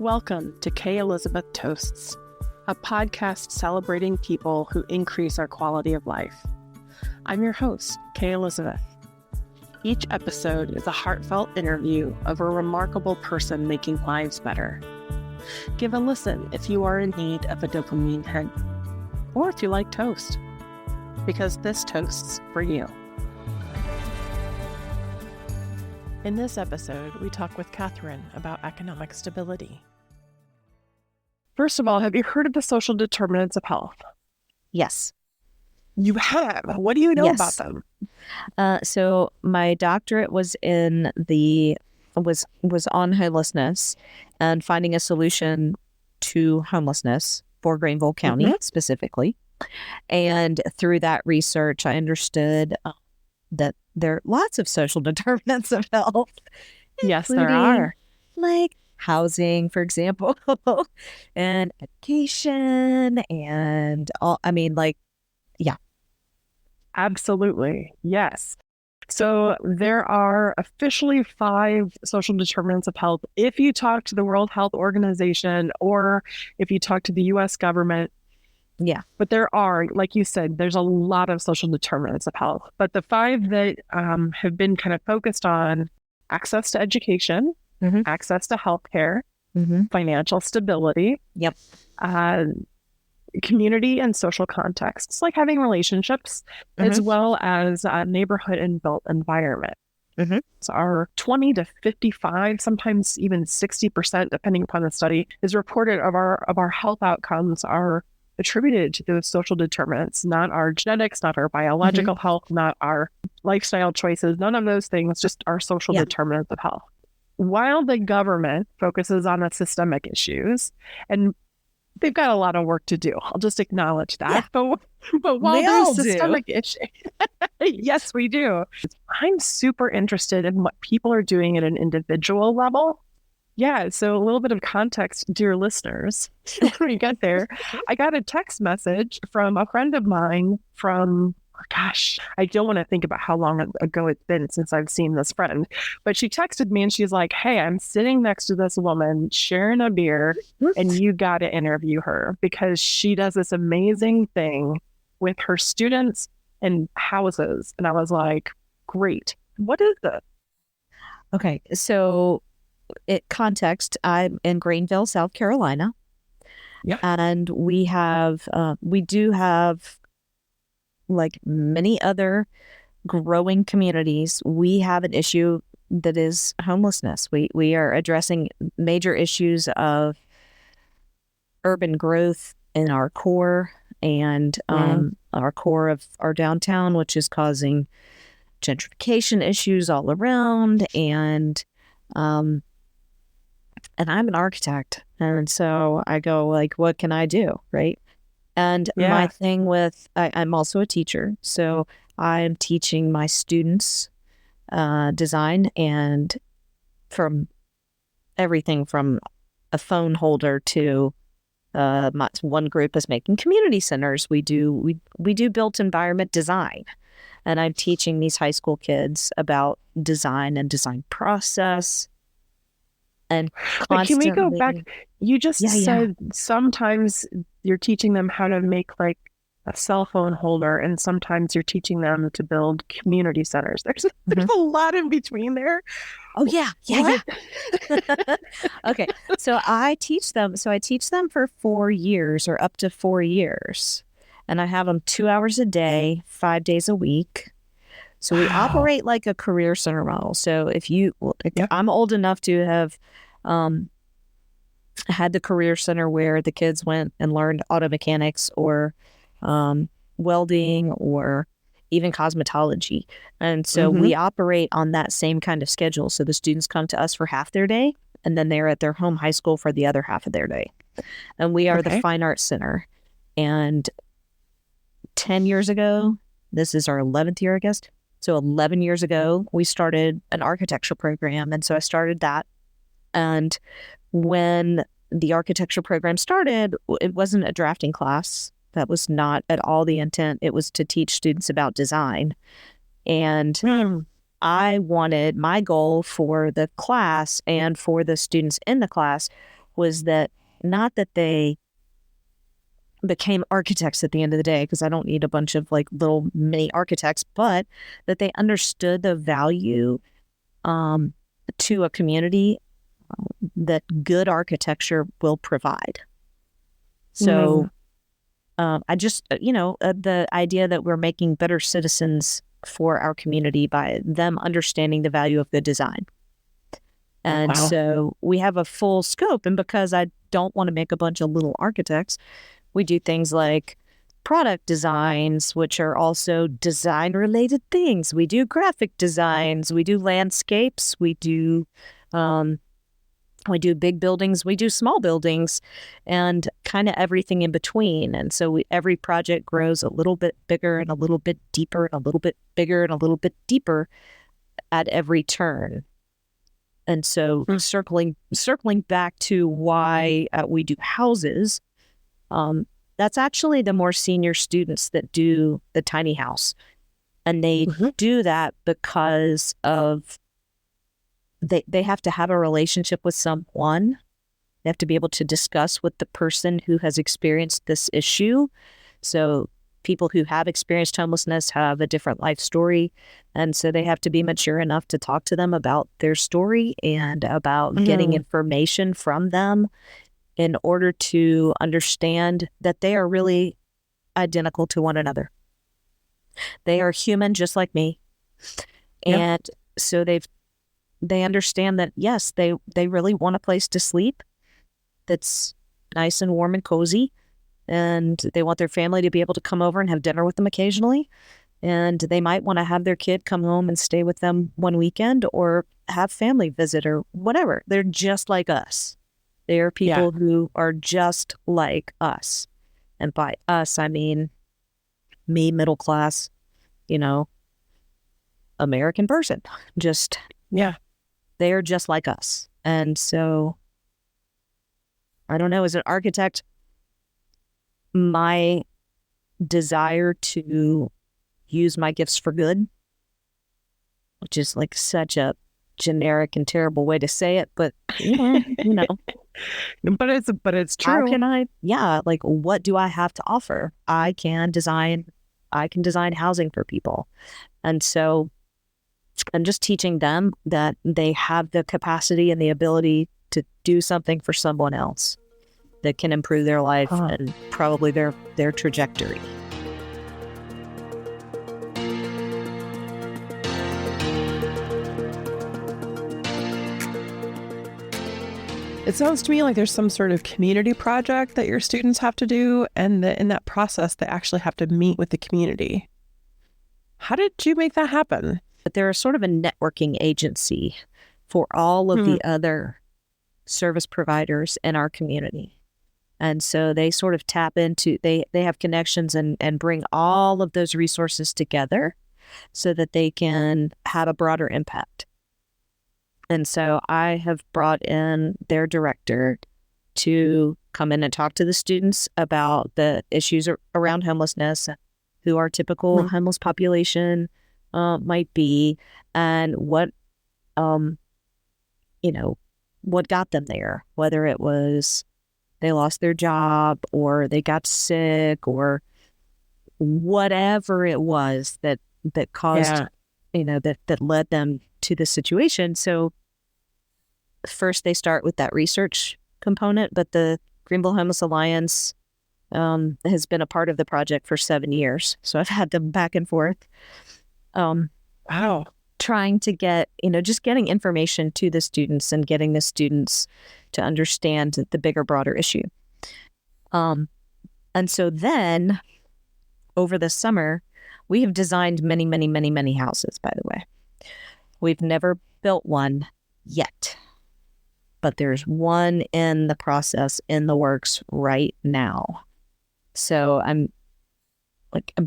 Welcome to K. Elizabeth Toasts, a podcast celebrating people who increase our quality of life. I'm your host, K. Elizabeth. Each episode is a heartfelt interview of a remarkable person making lives better. Give a listen if you are in need of a dopamine hit, or if you like toast, because this toast's for you. In this episode, we talk with Catherine about economic stability. First of all, have you heard of the social determinants of health? Yes. You have? What do you know about them? So my doctorate was on homelessness and finding a solution to homelessness for Greenville County specifically. And through that research, I understood that there are lots of social determinants of health. Yes, there are. Like housing, for example, and education and all. Yeah. Absolutely. Yes. So there are officially 5 social determinants of health. If you talk to the World Health Organization or if you talk to the U.S. government, yeah. But there are, like you said, there's a lot of social determinants of health. But the 5 that have been kind of focused on access to education, access to healthcare, financial stability, community and social contexts, like having relationships, as well as neighborhood and built environment. So our 20 to 55, sometimes even 60%, depending upon the study, is reported of our health outcomes are attributed to those social determinants, not our genetics, not our biological health, not our lifestyle choices, none of those things, just our social determinants of health. While the government focuses on the systemic issues, and they've got a lot of work to do, I'll just acknowledge that. Yeah. But while there's systemic issues, yes, we do. I'm super interested in what people are doing at an individual level. Yeah, so a little bit of context, dear listeners, before we get there. I got a text message from a friend of mine from, I don't want to think about how long ago it's been since I've seen this friend, but she texted me and she's like, hey, I'm sitting next to this woman sharing a beer and you got to interview her because she does this amazing thing with her students and houses. And I was like, great. What is this? Okay, so context, I'm in Greenville, South Carolina. Yep. And we do have, like many other growing communities, we have an issue that is homelessness. We are addressing major issues of urban growth in our core and our core of our downtown, which is causing gentrification issues all around. And I'm an architect. And so I go like, what can I do? Right. And my thing with, I'm also a teacher. So I'm teaching my students design, and from everything from a phone holder to one group is making community centers. We do built environment design. And I'm teaching these high school kids about design and design process. And can we go back? You just said sometimes you're teaching them how to make like a cell phone holder, and sometimes you're teaching them to build community centers. There's a lot in between there. Oh yeah. Okay, so I teach them. For 4 years or up to 4 years, and I have them 2 hours a day, 5 days a week. So we operate like a career center model. So I'm old enough to have had the career center where the kids went and learned auto mechanics or welding or even cosmetology. And so we operate on that same kind of schedule. So the students come to us for half their day, and then they're at their home high school for the other half of their day. And we are the Fine Arts Center. And 10 years ago, this is our 11th year, I guess. So 11 years ago, we started an architecture program. And so I started that. And when the architecture program started, it wasn't a drafting class. That was not at all the intent. It was to teach students about design. And my goal for the class and for the students in the class was that not that they became architects at the end of the day, because I don't need a bunch of like little mini architects, but that they understood the value to a community that good architecture will provide. So I just, the idea that we're making better citizens for our community by them understanding the value of good design. And so we have a full scope. And because I don't want to make a bunch of little architects, we do things like product designs, which are also design related things. We do graphic designs, we do landscapes, we do big buildings, we do small buildings, and kind of everything in between. And so every project grows a little bit bigger and a little bit deeper and a little bit bigger and a little bit deeper at every turn. And so circling back to why we do houses, that's actually the more senior students that do the tiny house. And they do that because of they have to have a relationship with someone. They have to be able to discuss with the person who has experienced this issue. So people who have experienced homelessness have a different life story. And so they have to be mature enough to talk to them about their story and about getting information from them in order to understand that they are really identical to one another. They are human just like me. And so they understand that, yes, they really want a place to sleep that's nice and warm and cozy. And they want their family to be able to come over and have dinner with them occasionally. And they might want to have their kid come home and stay with them one weekend or have family visit or whatever. They're just like us. They are people who are just like us. And by us, I mean me, middle class, American person. Just, they are just like us. And so, I don't know, as an architect, my desire to use my gifts for good, which is like such a generic and terrible way to say it, but but it's true. How can I? Yeah, like what do I have to offer? I can design housing for people, and so I'm just teaching them that they have the capacity and the ability to do something for someone else that can improve their life and probably their trajectory. It sounds to me like there's some sort of community project that your students have to do, and that in that process, they actually have to meet with the community. How did you make that happen? But they're sort of a networking agency for all of the other service providers in our community. And so they sort of tap into, they have connections and bring all of those resources together so that they can have a broader impact. And so I have brought in their director to come in and talk to the students about the issues around homelessness, who our typical homeless population might be, and what got them there, whether it was they lost their job or they got sick or whatever it was that caused, that led them to this situation. So first they start with that research component, but the Greenville Homeless Alliance has been a part of the project for 7 years. So I've had them back and forth. Trying to get, just getting information to the students and getting the students to understand the bigger, broader issue. And so then over the summer, we have designed many, many, many, many houses, by the way. We've never built one yet, but there's one in the process, in the works right now. So I'm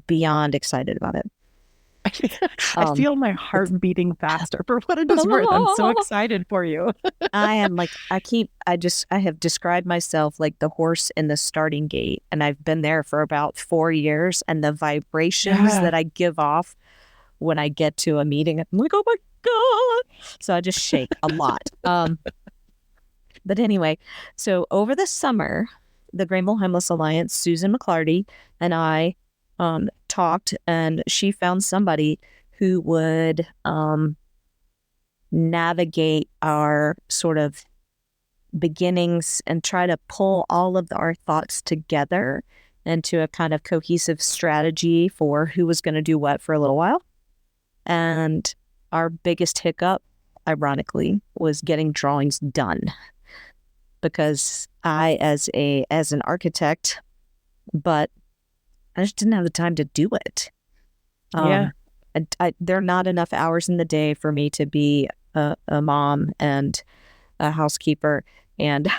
beyond excited about it. I feel my heart beating faster for what it is worth. I'm so excited for you. I am I have described myself like the horse in the starting gate, and I've been there for about 4 years, and the vibrations that I give off when I get to a meeting, I'm like, oh my God. So I just shake a lot. But anyway, so over the summer, the Greenville Homeless Alliance, Susan McClarty and I talked, and she found somebody who would navigate our sort of beginnings and try to pull all of our thoughts together into a kind of cohesive strategy for who was going to do what for a little while. And our biggest hiccup, ironically, was getting drawings done, because I, as an architect, but I just didn't have the time to do it. There are not enough hours in the day for me to be a mom and a housekeeper and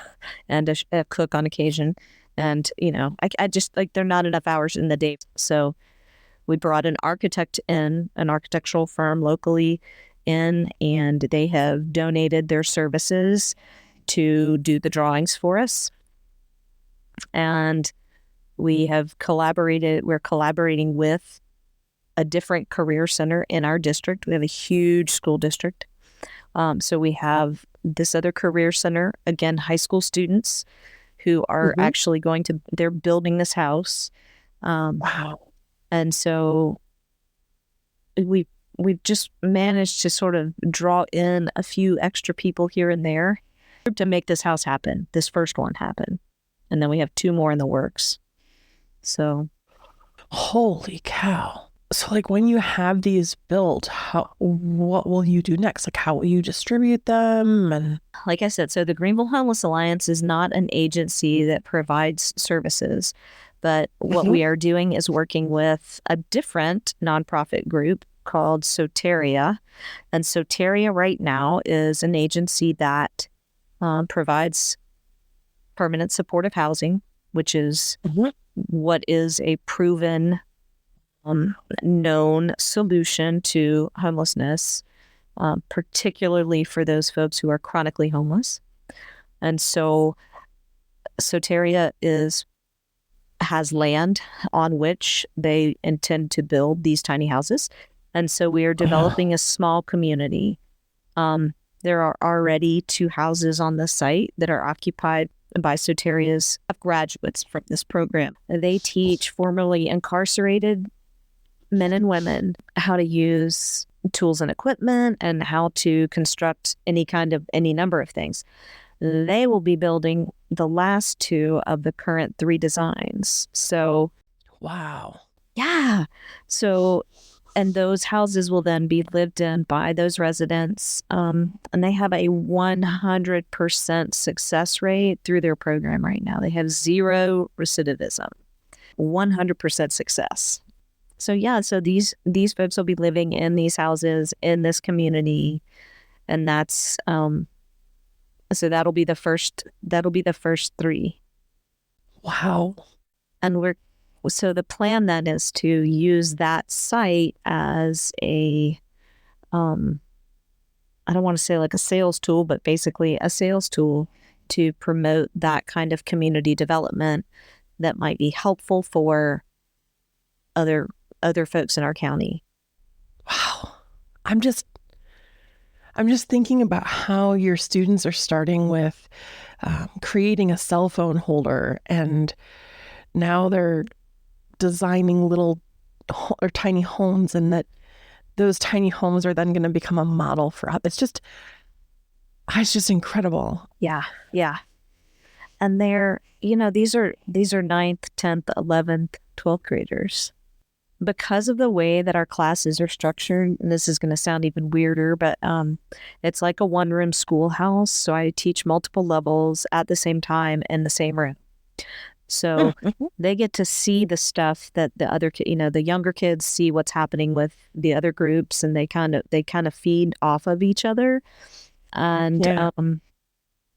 a cook on occasion. And, I just, like, there are not enough hours in the day. So we brought an architect in, an architectural firm locally in, and they have donated their services to do the drawings for us. And we're collaborating with a different career center in our district. We have a huge school district. So we have this other career center, again, high school students who are actually they're building this house. Wow. And so we've just managed to sort of draw in a few extra people here and there to make this house happen, this first one happen. And then we have 2 more in the works. So. Holy cow. So, like, when you have these built, what will you do next? Like, how will you distribute them? And like I said, so the Greenville Homeless Alliance is not an agency that provides services, but what we are doing is working with a different nonprofit group called Soteria. And Soteria right now is an agency that provides permanent supportive housing, which is what is a proven known solution to homelessness, particularly for those folks who are chronically homeless. And so Soteria has land on which they intend to build these tiny houses. And so we are developing a small community. There are already 2 houses on the site that are occupied by Soteria's graduates from this program. They teach formerly incarcerated men and women how to use tools and equipment and how to construct any number of things. They will be building the last 2 of the current 3 designs. So, wow. Yeah. So, and those houses will then be lived in by those residents. And they have a 100% success rate through their program right now. They have 0 recidivism, 100% success. So so these folks will be living in these houses in this community, and that's so that'll be the first 3. Wow. And so the plan then is to use that site as a I don't want to say like a sales tool, but basically a sales tool to promote that kind of community development that might be helpful for other folks in our county. Wow. I'm just thinking about how your students are starting with creating a cell phone holder, and now they're designing little or tiny homes, and that those tiny homes are then going to become a model for us. It's just incredible. Yeah. And they're, these are 9th, 10th, 11th, 12th graders. Because of the way that our classes are structured, and this is going to sound even weirder, but it's like a 1-room schoolhouse. So I teach multiple levels at the same time in the same room. So they get to see the stuff that the other, the younger kids see what's happening with the other groups, and they kind of feed off of each other. And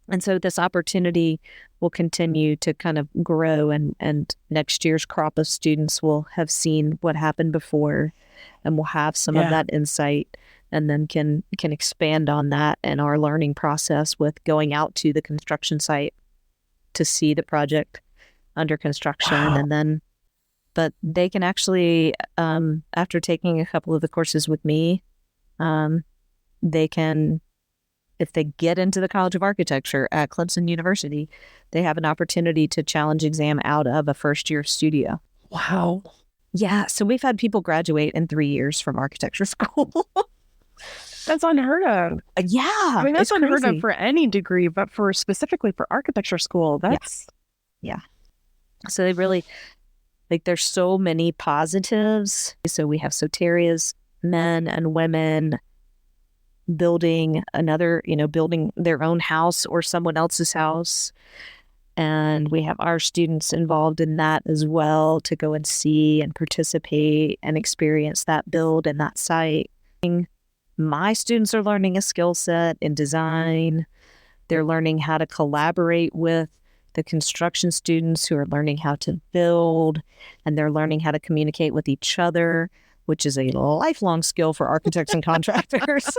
and so this opportunity will continue to kind of grow, and next year's crop of students will have seen what happened before, and will have some of that insight, and then can expand on that in our learning process with going out to the construction site to see the project under construction. And then, but they can actually, after taking a couple of the courses with me, they can if they get into the College of Architecture at Clemson University, they have an opportunity to challenge exam out of a first-year studio. Wow. Yeah, so we've had people graduate in 3 years from architecture school. That's unheard of. Yeah. I mean, that's unheard of for any degree, but specifically for architecture school, that's... Yeah. So they really, there's so many positives. So we have Soteria's men and women building building their own house or someone else's house. And we have our students involved in that as well to go and see and participate and experience that build and that site. My students are learning a skill set in design. They're learning how to collaborate with the construction students who are learning how to build, and they're learning how to communicate with each other, which is a lifelong skill for architects and contractors.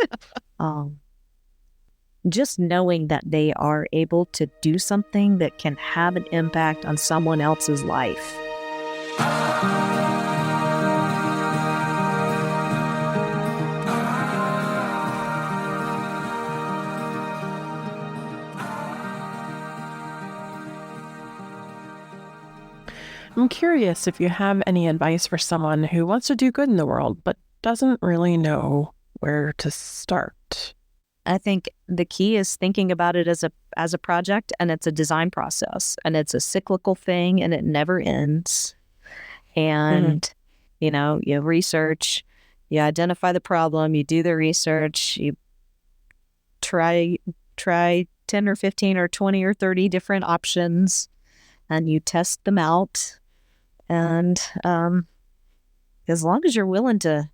Just knowing that they are able to do something that can have an impact on someone else's life. I'm curious if you have any advice for someone who wants to do good in the world, but doesn't really know where to start. I think the key is thinking about it as a project, and it's a design process, and it's a cyclical thing, and it never ends. And, you research, you identify the problem, you do the research, you try 10 or 15 or 20 or 30 different options, and you test them out. And as long as you're willing to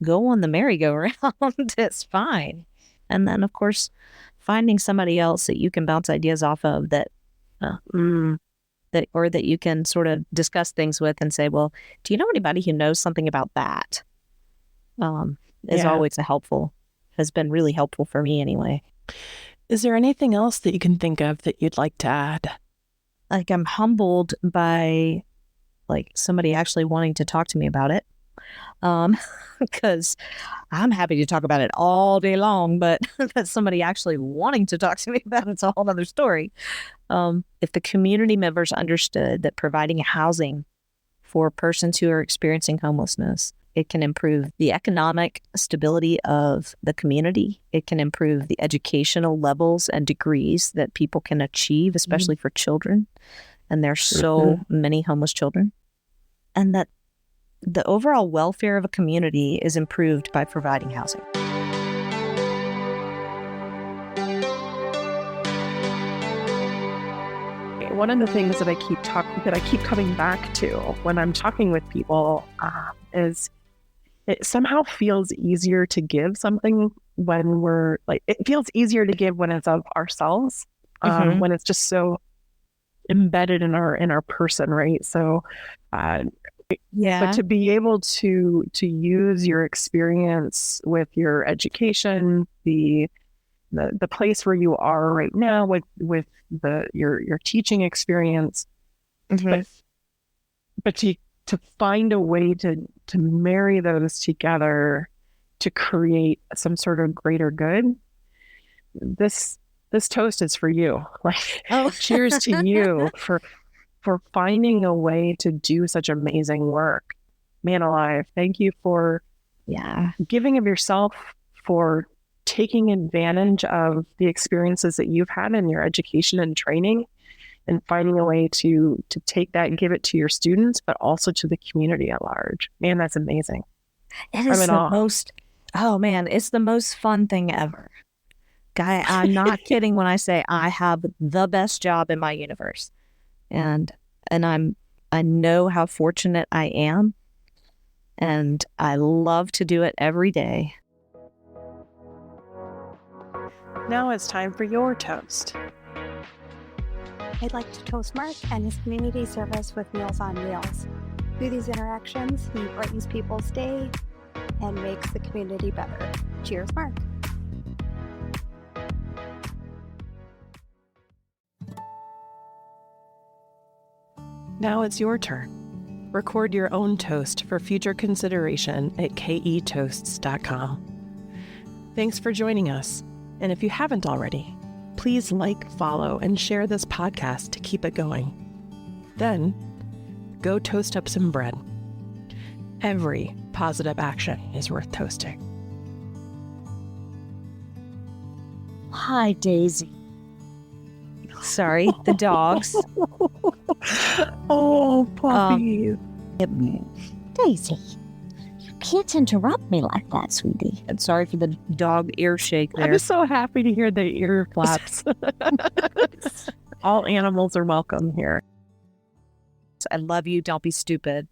go on the merry-go-round, it's fine. And then, of course, finding somebody else that you can bounce ideas off of that you can sort of discuss things with and say, well, do you know anybody who knows something about that? Is always has been really helpful for me anyway. Is there anything else that you can think of that you'd like to add? I'm humbled by somebody actually wanting to talk to me about it. Because I'm happy to talk about it all day long, but somebody actually wanting to talk to me about it's a whole other story. If the community members understood that providing housing for persons who are experiencing homelessness, it can improve the economic stability of the community. It can improve the educational levels and degrees that people can achieve, especially for children. And there's so many homeless children. And that the overall welfare of a community is improved by providing housing. One of the things that I keep coming back to when I'm talking with people is it somehow feels easier to give something when it feels easier to give when it's of ourselves, when it's just so embedded in our person, right? So, but to be able to use your experience with your education, the place where you are right now with your teaching experience, but to find a way to marry those together to create some sort of greater good. This toast is for you. Cheers to you for finding a way to do such amazing work. Man alive, thank you for giving of yourself, for taking advantage of the experiences that you've had in your education and training, and finding a way to take that and give it to your students, but also to the community at large. Man, that's amazing. It is it's the most fun thing ever. Guy, I'm not kidding when I say I have the best job in my universe. And I know how fortunate I am, and I love to do it every day. Now it's time for your toast. I'd like to toast Mark and his community service with Meals on Wheels. Through these interactions, he brightens people's day and makes the community better. Cheers, Mark. Now it's your turn. Record your own toast for future consideration at ketoasts.com. Thanks for joining us, And if you haven't already, please like, follow, and share this podcast to keep it going. Then, go toast up some bread. Every positive action is worth toasting. Hi, Daisy. Sorry, the dogs. Oh, puppies. Daisy, you can't interrupt me like that, sweetie. And sorry for the dog ear shake there. I'm so happy to hear the ear flaps. All animals are welcome here. I love you. Don't be stupid.